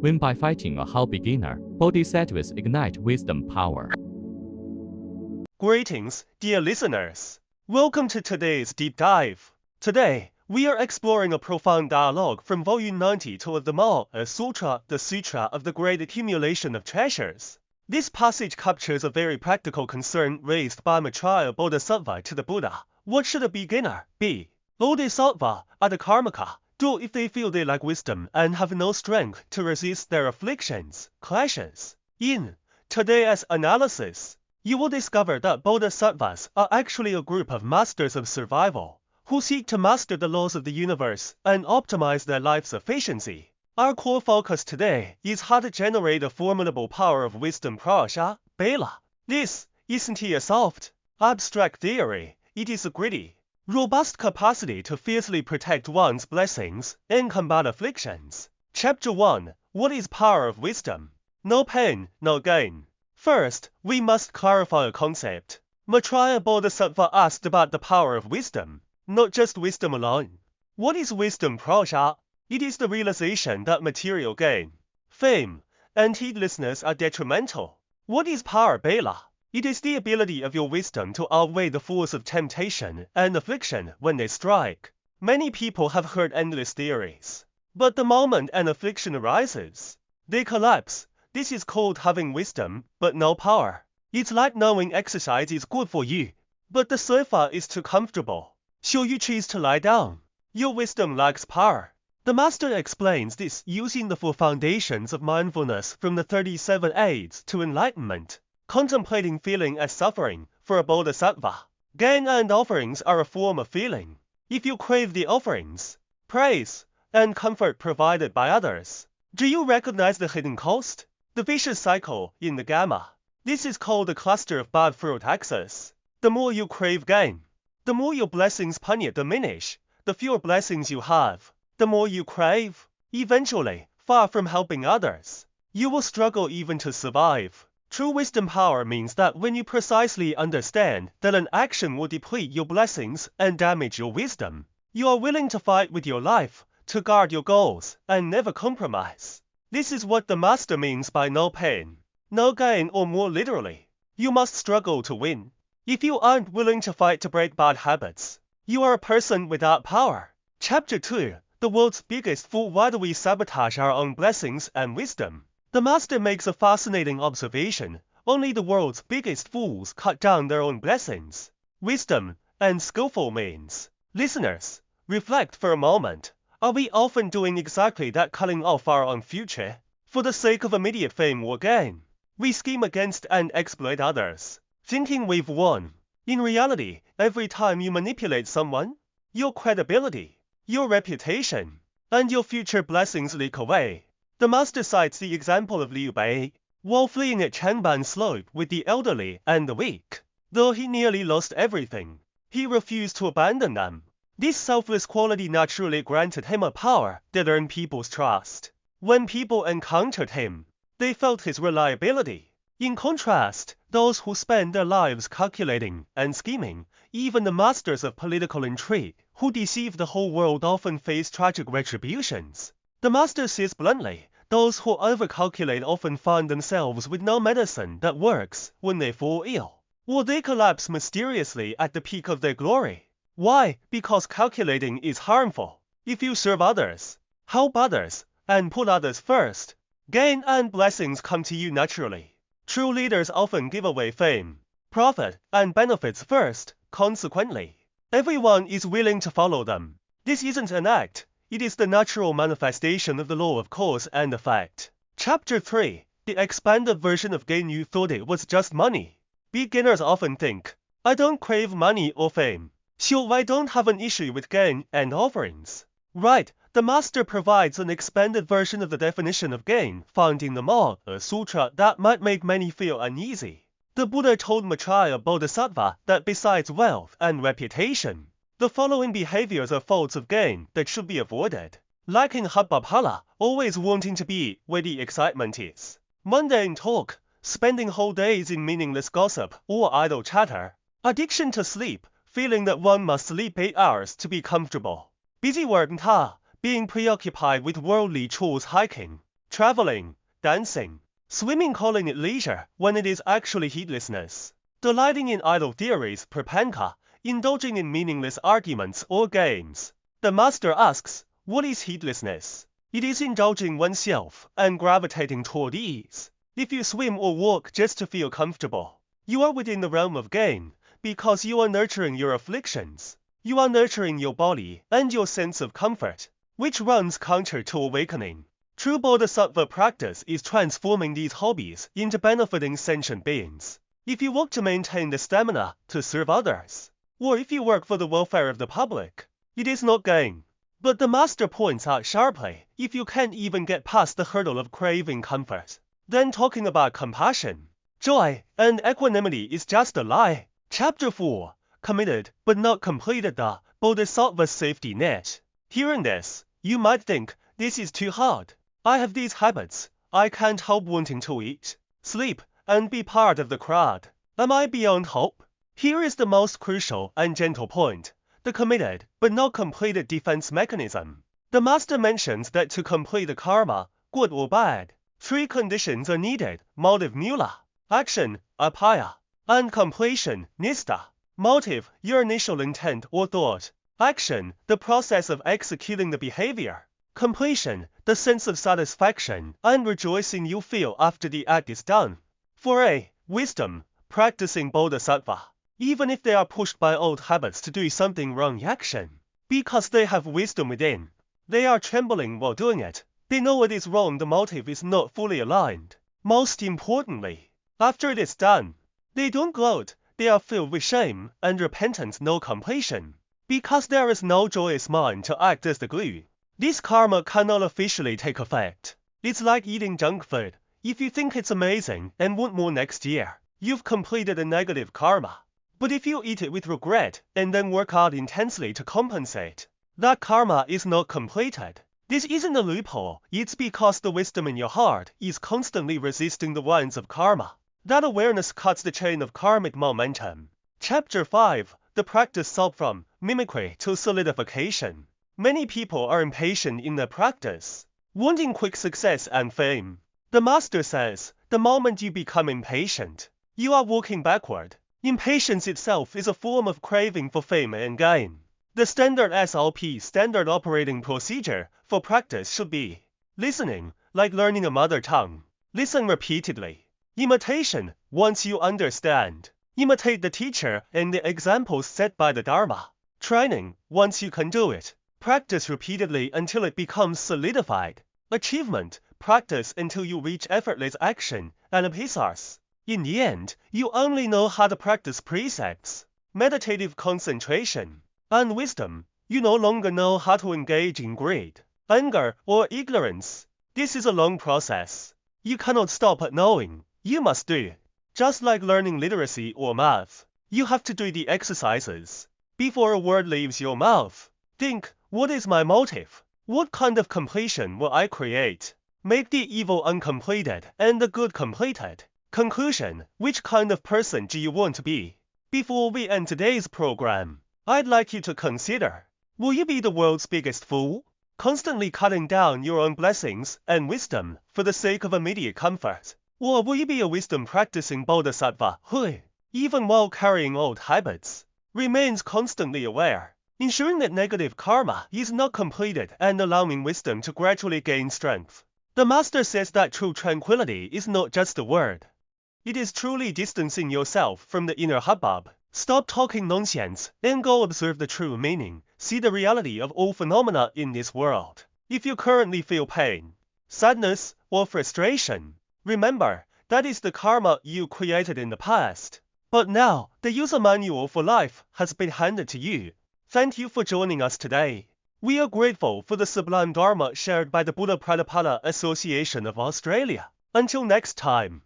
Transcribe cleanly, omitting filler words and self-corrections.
Win by fighting a how beginner. Bodhisattvas ignite wisdom power. Greetings, dear listeners. Welcome to today's deep dive. Today, we are exploring a profound dialogue from Volume 92 of the Maha Sutra, the Sutra of the Great Accumulation of Treasures. This passage captures a very practical concern raised by Maitreya Bodhisattva to the Buddha. What should a beginner be? Bodhisattva are the karmika, do if they feel they lack wisdom and have no strength to resist their afflictions, clashes. In today's analysis, you will discover that bodhisattvas are actually a group of masters of survival, who seek to master the laws of the universe and optimize their life's efficiency. Our core focus today is how to generate a formidable power of wisdom prajna, bela. This isn't a soft, abstract theory, it is a gritty, robust capacity to fiercely protect one's blessings and combat afflictions. Chapter 1. What is power of wisdom? No pain, no gain. First, we must clarify a concept. Maitreya Bodhisattva asked about the power of wisdom, not just wisdom alone. What is wisdom prajna? It is the realization that material gain, fame, and heedlessness are detrimental. What is power bela? It is the ability of your wisdom to outweigh the force of temptation and affliction when they strike. Many people have heard endless theories, but the moment an affliction arises, they collapse. This is called having wisdom, but no power. It's like knowing exercise is good for you, but the sofa is too comfortable, so you choose to lie down. Your wisdom lacks power. The master explains this using the 4 foundations of mindfulness from the 37 aids to enlightenment. Contemplating feeling as suffering for a bodhisattva. Gain and offerings are a form of feeling. If you crave the offerings, praise, and comfort provided by others, do you recognize the hidden cost? The vicious cycle in the gamma. This is called the cluster of bad fruit axis. The more you crave gain, the more your blessings punya diminish. The fewer blessings you have, the more you crave. Eventually, far from helping others, you will struggle even to survive. True wisdom power means that when you precisely understand that an action will deplete your blessings and damage your wisdom, you are willing to fight with your life, to guard your goals, and never compromise. This is what the master means by no pain, no gain, or more literally, you must struggle to win. If you aren't willing to fight to break bad habits, you are a person without power. Chapter 2. The world's biggest fool. Why do we sabotage our own blessings and wisdom? The master makes a fascinating observation. Only the world's biggest fools cut down their own blessings, wisdom, and skillful means. Listeners, reflect for a moment. Are we often doing exactly that, cutting off our own future for the sake of immediate fame or gain? We scheme against and exploit others, thinking we've won. In reality, every time you manipulate someone, your credibility, your reputation, and your future blessings leak away. The master cites the example of Liu Bei, while fleeing at Changban Slope with the elderly and the weak. Though he nearly lost everything, he refused to abandon them. This selfless quality naturally granted him a power that earned people's trust. When people encountered him, they felt his reliability. In contrast, those who spend their lives calculating and scheming, even the masters of political intrigue, who deceive the whole world, often face tragic retributions. The master says bluntly, those who overcalculate often find themselves with no medicine that works when they fall ill, or they collapse mysteriously at the peak of their glory. Why? Because calculating is harmful. If you serve others, help others, and put others first, gain and blessings come to you naturally. True leaders often give away fame, profit, and benefits first. Consequently, everyone is willing to follow them. This isn't an act. It is the natural manifestation of the law of cause and effect. Chapter 3. The expanded version of gain. You thought it was just money. Beginners often think, I don't crave money or fame, so I don't have an issue with gain and offerings. Right, the master provides an expanded version of the definition of gain found in the Maha Sutra that might make many feel uneasy. The Buddha told Maitreya Bodhisattva that besides wealth and reputation, the following behaviors are faults of gain that should be avoided. Lacking habapala, always wanting to be where the excitement is. Mundane talk, spending whole days in meaningless gossip or idle chatter. Addiction to sleep, feeling that one must sleep 8 hours to be comfortable. Busy work, being preoccupied with worldly chores, hiking, traveling, dancing, swimming, calling it leisure when it is actually heedlessness, delighting in idle theories, prapanka, indulging in meaningless arguments or games. The master asks, what is heedlessness? It is indulging oneself and gravitating toward ease. If you swim or walk just to feel comfortable, you are within the realm of gain, because you are nurturing your afflictions. You are nurturing your body and your sense of comfort, which runs counter to awakening. True bodhisattva practice is transforming these hobbies into benefiting sentient beings. If you work to maintain the stamina to serve others, or if you work for the welfare of the public, it is not gain. But the master points out sharply, if you can't even get past the hurdle of craving comfort, then talking about compassion, joy, and equanimity is just a lie. Chapter 4. Committed, but not completed, the Bodhisattva's safety net. Hearing this, you might think, this is too hard. I have these habits. I can't help wanting to eat, sleep, and be part of the crowd. Am I beyond hope? Here is the most crucial and gentle point. The committed, but not completed defense mechanism. The master mentions that to complete the karma, good or bad, 3 conditions are needed: motive, mula, action, apaya, and completion, nista. Motive, your initial intent or thought. Action, the process of executing the behavior. Completion, the sense of satisfaction and rejoicing you feel after the act is done. 4a. Wisdom, practicing bodhisattva. Even if they are pushed by old habits to do something wrong action, because they have wisdom within, they are trembling while doing it. They know it is wrong, the motive is not fully aligned. Most importantly, after it is done, they don't gloat, they are filled with shame and repentance, no completion, because there is no joyous mind to act as the glue. This karma cannot officially take effect. It's like eating junk food. If you think it's amazing and want more next year, you've completed a negative karma. But if you eat it with regret and then work out intensely to compensate, that karma is not completed. This isn't a loophole, it's because the wisdom in your heart is constantly resisting the winds of karma. That awareness cuts the chain of karmic momentum. Chapter 5. The practice solved from mimicry to solidification. Many people are impatient in their practice, wanting quick success and fame. The master says, the moment you become impatient, you are walking backward. Impatience itself is a form of craving for fame and gain. The standard SOP, standard operating procedure, for practice should be listening, like learning a mother tongue. Listen repeatedly. Imitation, once you understand. Imitate the teacher and the examples set by the Dharma. Training, once you can do it. Practice repeatedly until it becomes solidified. Achievement, practice until you reach effortless action and abhisars. In the end, you only know how to practice precepts, meditative concentration, and wisdom. You no longer know how to engage in greed, anger, or ignorance. This is a long process. You cannot stop at knowing. You must do. Just like learning literacy or math, you have to do the exercises. Before a word leaves your mouth, think, what is my motive? What kind of completion will I create? Make the evil uncompleted and the good completed. Conclusion, which kind of person do you want to be? Before we end today's program, I'd like you to consider, will you be the world's biggest fool? Constantly cutting down your own blessings and wisdom for the sake of immediate comfort? Or will you be a wisdom-practicing bodhisattva who, even while carrying old habits, remains constantly aware, ensuring that negative karma is not completed and allowing wisdom to gradually gain strength? The master says that true tranquility is not just a word. It is truly distancing yourself from the inner hubbub. Stop talking nonsense and go observe the true meaning. See the reality of all phenomena in this world. If you currently feel pain, sadness, or frustration, remember, that is the karma you created in the past. But now, the user manual for life has been handed to you. Thank you for joining us today. We are grateful for the sublime Dharma shared by the Buddha Pradipala Association of Australia. Until next time.